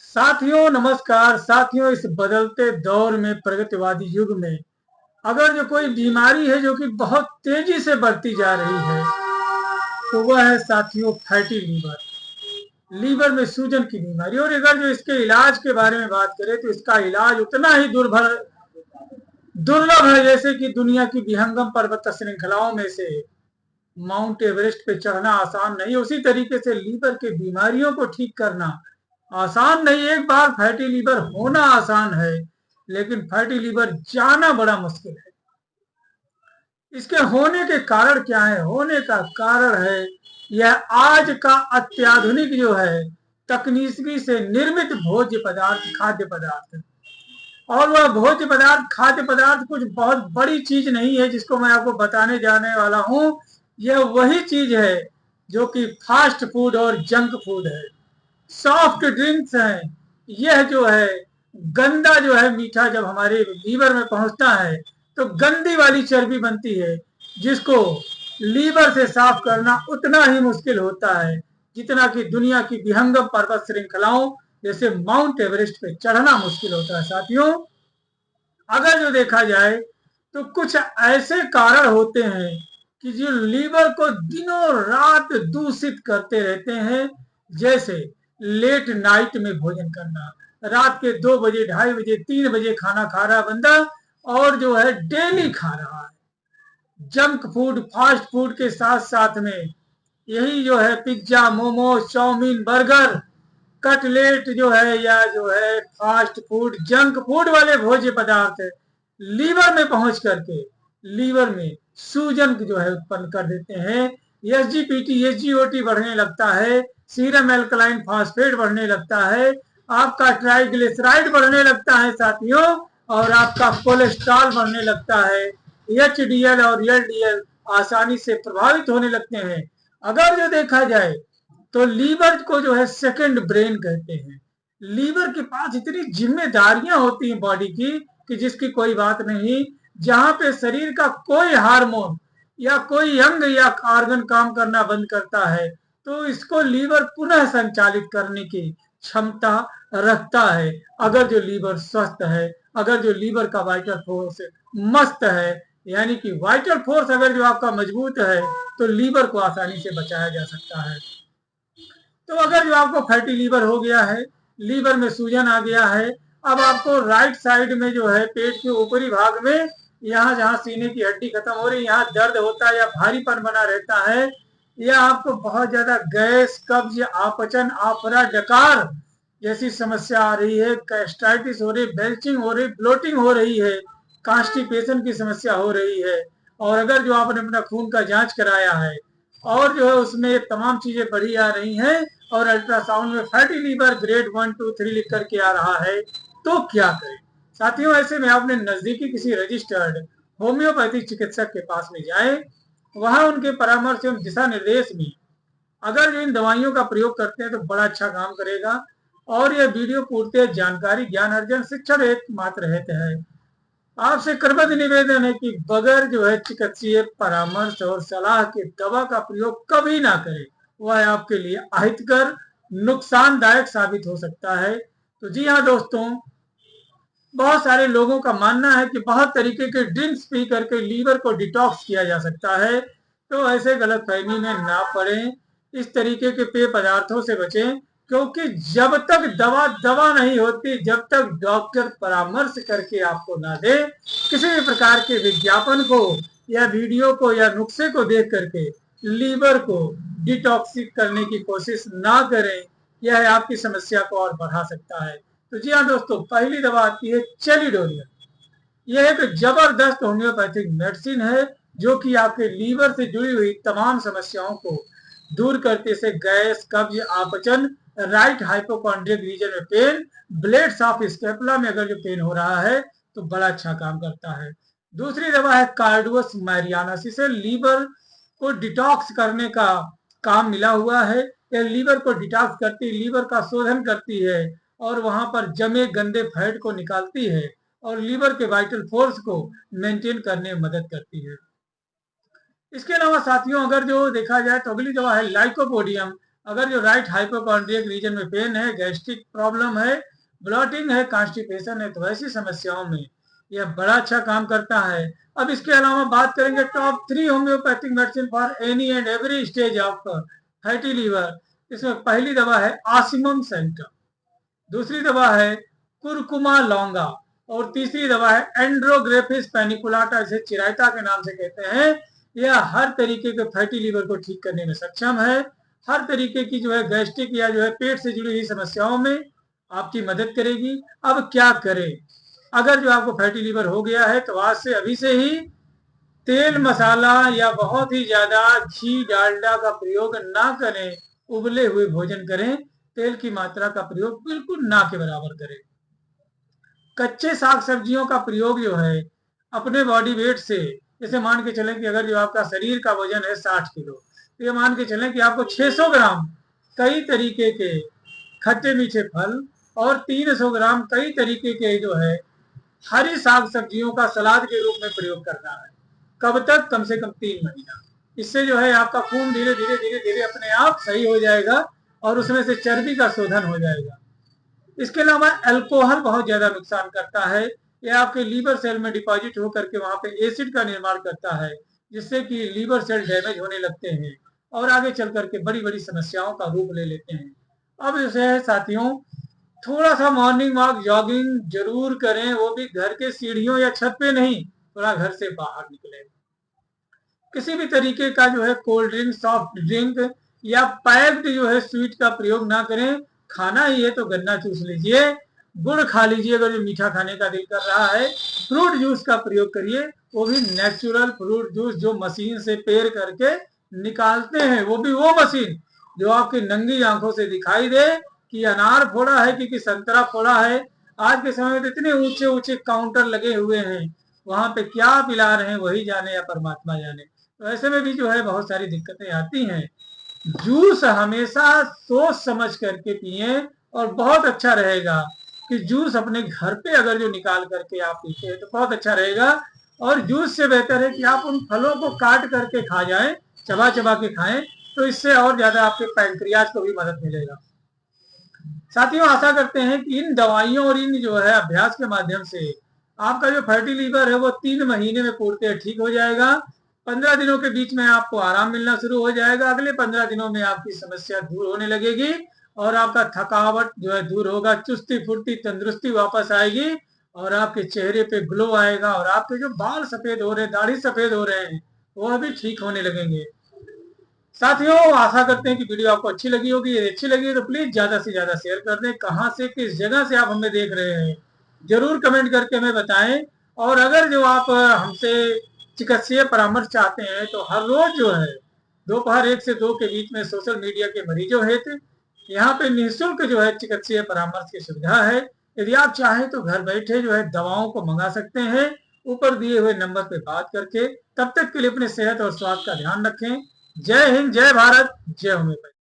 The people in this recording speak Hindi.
साथियों नमस्कार। साथियों, इस बदलते दौर में, प्रगतिवादी युग में, अगर जो कोई बीमारी है जो कि बहुत तेजी से बढ़ती जा रही है, तो वह है साथियों फैटी लीवर। लीवर में सूजन की बीमारी। और अगर जो इसके इलाज के बारे में बात करें तो इसका इलाज उतना ही दुर्लभ है जैसे कि दुनिया की विहंगम पर्वत श्रृंखलाओं में से माउंट एवरेस्ट पे चढ़ना आसान नहीं। उसी तरीके से लीवर के बीमारियों को ठीक करना आसान नहीं। एक बार फैटी लीवर होना आसान है, लेकिन फैटी लीवर जाना बड़ा मुश्किल है। इसके होने के कारण क्या है? होने का कारण है यह आज का अत्याधुनिक जो है तकनीकी से निर्मित भोज्य पदार्थ, खाद्य पदार्थ। और वह भोज्य पदार्थ, खाद्य पदार्थ कुछ बहुत बड़ी चीज नहीं है जिसको मैं आपको बताने जाने वाला हूं। यह वही चीज है जो कि फास्ट फूड और जंक फूड है, सॉफ्ट ड्रिंक्स हैं। यह जो है गंदा जो है मीठा जब हमारे लीवर में पहुंचता है तो गंदी वाली चर्बी बनती है, जिसको लीवर से साफ करना उतना ही मुश्किल होता है जितना कि दुनिया की विहंगम पर्वत श्रृंखलाओं जैसे माउंट एवरेस्ट पे चढ़ना मुश्किल होता है। साथियों, अगर जो देखा जाए तो कुछ ऐसे कारण होते हैं कि जो लीवर को दिनों रात दूषित करते रहते हैं। जैसे लेट नाइट में भोजन करना, रात के 2 बजे, 2:30 बजे, 3 बजे खाना खा रहा बंदा, और जो है डेली खा रहा है जंक फूड, फास्ट फूड के साथ साथ में यही जो है pizza, momos, chowmein, burger, cutlet जो है, या जो है फास्ट फूड, जंक फूड वाले भोज्य पदार्थ लीवर में पहुंच करके लीवर में सूजन जो है उत्पन्न कर देते हैं। एसजीपीटी, एसजीओटी बढ़ने लगता है, सीरम एल्कलाइन फॉस्फेट बढ़ने लगता है, आपका ट्राइग्लिसराइड बढ़ने लगता है साथियों, और आपका कोलेस्ट्रॉल बढ़ने लगता है। एचडीएल और एलडीएल आसानी से प्रभावित होने लगते हैं। अगर जो देखा जाए तो लीवर को जो है सेकंड ब्रेन कहते हैं। लीवर के पास इतनी जिम्मेदारियां होती हैं बॉडी की कि जिसकी कोई बात नहीं। जहां पे शरीर का कोई हार्मोन या कोई अंग या ऑर्गन काम करना बंद करता है, तो इसको लीवर पुनः संचालित करने की क्षमता रखता है। अगर जो लीवर स्वस्थ है, अगर जो लीवर का वाइटल फोर्स मस्त है, यानी कि वाइटल फोर्स अगर जो आपका मजबूत है, तो लीवर को आसानी से बचाया जा सकता है। तो अगर जो आपको फैटी लीवर हो गया है, लीवर में सूजन आ गया है, अब आपको राइट साइड में जो है पेट के ऊपरी भाग में, यहाँ जहाँ सीने की हड्डी खत्म हो रही है, यहाँ दर्द होता है या भारीपन बना रहता है, या आपको बहुत ज्यादा गैस, कब्ज, आपचन, आफरा, डकार जैसी समस्या आ रही है, गैस्ट्राइटिस हो रही, बेल्चिंग हो रही, ब्लोटिंग हो रही है, कॉन्स्टिपेशन की समस्या हो रही है, और अगर जो आपने अपना खून का जांच कराया है और जो है उसमें तमाम चीजें बढ़ी आ रही हैं, और अल्ट्रासाउंड में फैटी लीवर ग्रेड 1, 2, 3 लिख करके आ रहा है, तो क्या करें? साथियों, ऐसे में आपने नजदीकी किसी रजिस्टर्ड होम्योपैथिक चिकित्सक के पास में जाए। वहां उनके परामर्श एवं दिशा निर्देश में अगर जो इन दवाइयों का प्रयोग करते हैं तो बड़ा अच्छा काम करेगा। और यह वीडियो पूर्णतः जानकारी, ज्ञान अर्जन, शिक्षण एकमात्र हेतु है। आपसे करबद्ध निवेदन है कि बगैर जो है चिकित्सीय परामर्श और सलाह के दवा का प्रयोग कभी ना करें। वह आपके लिए अहितकर, नुकसानदायक साबित हो सकता है। तो जी हाँ दोस्तों, बहुत सारे लोगों का मानना है कि बहुत तरीके के ड्रिंक्स पी करके लीवर को डिटॉक्स किया जा सकता है। तो ऐसे गलत फहमी में ना पड़े, इस तरीके के पेय पदार्थों से बचें, क्योंकि जब तक दवा दवा नहीं होती, जब तक डॉक्टर परामर्श करके आपको ना दे, किसी भी प्रकार के विज्ञापन को या वीडियो को या नुस्खे को देख करके लीवर को डिटॉक्सिक करने की कोशिश ना करें। यह आपकी समस्या को और बढ़ा सकता है। तो जी हाँ दोस्तों, पहली दवा आती है चेलिडोनियम। यह एक जबरदस्त होम्योपैथिक मेडिसिन है जो कि आपके लीवर से जुड़ी हुई तमाम समस्याओं को दूर करते से गैस, कब्ज, आपचन, राइट हाइपोकॉन्ड्रियक रीजन में पेन, ब्लेड्स ऑफ स्केपुला में अगर जो पेन हो रहा है तो बड़ा अच्छा काम करता है। दूसरी दवा है कार्डुअस मैरियानस। इसे लीवर को डिटॉक्स करने का काम मिला हुआ है। यह लीवर को डिटॉक्स करती है, लीवर का शोधन करती है, और वहां पर जमे गंदे फैट को निकालती है, और लीवर के वाइटल फोर्स को मेंटेन करने में मदद करती है। इसके अलावा साथियों, अगर जो देखा जाए तो अगली दवा है लाइकोपोडियम। अगर जो राइट हाइपोकॉन्ड्रियक रीजन में पेन है, गैस्ट्रिक प्रॉब्लम है, ब्लॉटिंग है, कॉन्स्टिपेशन है, तो ऐसी समस्याओं में यह बड़ा अच्छा काम करता है। अब इसके अलावा बात करेंगे top 3 homoeopathic medicine for any and every stage of fatty liver. इसमें पहली दवा है आसिमम सेंटम, दूसरी दवा है कुरकुमा लौंगा, और तीसरी दवा है एंड्रोग्रेफिस पैनिकुलाटा, जिसे चिरायता के नाम से कहते हैं। यह हर तरीके के फैटी लीवर को ठीक करने में सक्षम है। हर तरीके की जो है गैस्ट्रिक या जो है पेट से जुड़ी हुई समस्याओं में आपकी मदद करेगी। अब क्या करें? अगर जो आपको फैटी लीवर हो गया है तो आज से अभी से ही तेल मसाला या बहुत ही ज्यादा घी डालडा का प्रयोग ना करें, उबले हुए भोजन करें, तेल की मात्रा का प्रयोग बिल्कुल ना के बराबर करें। कच्चे साग सब्जियों का प्रयोग जो है अपने बॉडी वेट से, जैसे मान के चलें कि अगर जो आपका शरीर का वजन है 60 किलो, तो ये मान के चलें कि आपको 600 ग्राम कई तरीके के खट्टे मीठे फल और 300 ग्राम कई तरीके के जो है हरी साग सब्जियों का सलाद के रूप में प्रयोग करना है। कब तक? कम से कम 3 महीना। इससे जो है आपका खून धीरे धीरे धीरे धीरे अपने आप सही हो जाएगा और उसमें से चर्बी का शोधन हो जाएगा। इसके अलावा अल्कोहल बहुत ज्यादा नुकसान करता है। यह आपके लीवर सेल में डिपॉजिट होकर के वहां पे एसिड का निर्माण करता है, जिससे कि लीवर सेल डैमेज होने लगते हैं और आगे चल करके बड़ी बड़ी समस्याओं का रूप ले लेते हैं। अब जैसे है साथियों, थोड़ा सा मॉर्निंग वॉक जॉगिंग जरूर करें, वो भी घर के सीढ़ियों या छत पे नहीं, थोड़ा घर से बाहर निकले। किसी भी तरीके का जो है कोल्ड ड्रिंक, सॉफ्ट ड्रिंक या पैक्ड जो है स्वीट का प्रयोग ना करें। खाना ही है तो गन्ना चूस लीजिए, गुड़ खा लीजिए अगर जो मीठा खाने का दिल कर रहा है। फ्रूट जूस का प्रयोग करिए, वो भी नेचुरल फ्रूट जूस जो मशीन से पेर करके निकालते हैं, वो भी वो मशीन जो आपकी नंगी आंखों से दिखाई दे कि अनार फोड़ा है कि संतरा फोड़ा है। आज के समय में तो इतने ऊंचे ऊंचे काउंटर लगे हुए हैं, वहां पे क्या पिला रहे हैं वही जाने या परमात्मा जाने। तो ऐसे में भी जो है बहुत सारी दिक्कतें आती हैं। जूस हमेशा सोच समझ करके पिए, और बहुत अच्छा रहेगा कि जूस अपने घर पे अगर जो निकाल करके आप पीते हैं तो बहुत अच्छा रहेगा। और जूस से बेहतर है कि आप उन फलों को काट करके खा जाएं, चबा चबा के खाएं, तो इससे और ज्यादा आपके पैंक्रियाज को भी मदद मिलेगा। साथियों, आशा करते हैं कि इन दवाइयों और इन जो है अभ्यास के माध्यम से आपका जो फैटी लीवर है वो 3 महीने में पूर्णतः ठीक हो जाएगा। 15 दिनों के बीच में आपको आराम मिलना शुरू हो जाएगा। अगले 15 दिनों में आपकी समस्या दूर होने लगेगी और आपका थकावट जो है दूर होगा, चुस्ती फुर्ती तंदुरुस्ती वापस आएगी और आपके चेहरे पे ग्लो आएगा और आपके जो बाल सफेद हो रहे हैं, दाढ़ी सफेद हो रहे हैं, वह भी ठीक होने लगेंगे। साथियों, आशा करते हैं कि वीडियो आपको अच्छी लगी होगी। यदि अच्छी लगी है तो प्लीज ज्यादा से ज्यादा शेयर कर दें। कहां से, किस जगह से आप हमें देख रहे हैं, जरूर कमेंट करके हमें बताएं। और अगर जो आप हमसे चिकित्सीय परामर्श चाहते हैं तो हर रोज जो है दोपहर 1 से 2 के बीच में सोशल मीडिया के मरीजों हेतु यहाँ पे निःशुल्क जो है चिकित्सीय परामर्श की सुविधा है। यदि आप चाहें तो घर बैठे जो है दवाओं को मंगा सकते हैं ऊपर दिए हुए नंबर पे बात करके। तब तक के लिए अपने सेहत और स्वास्थ्य का ध्यान रखें। जय हिंद, जय भारत, जय होम्योपैथी।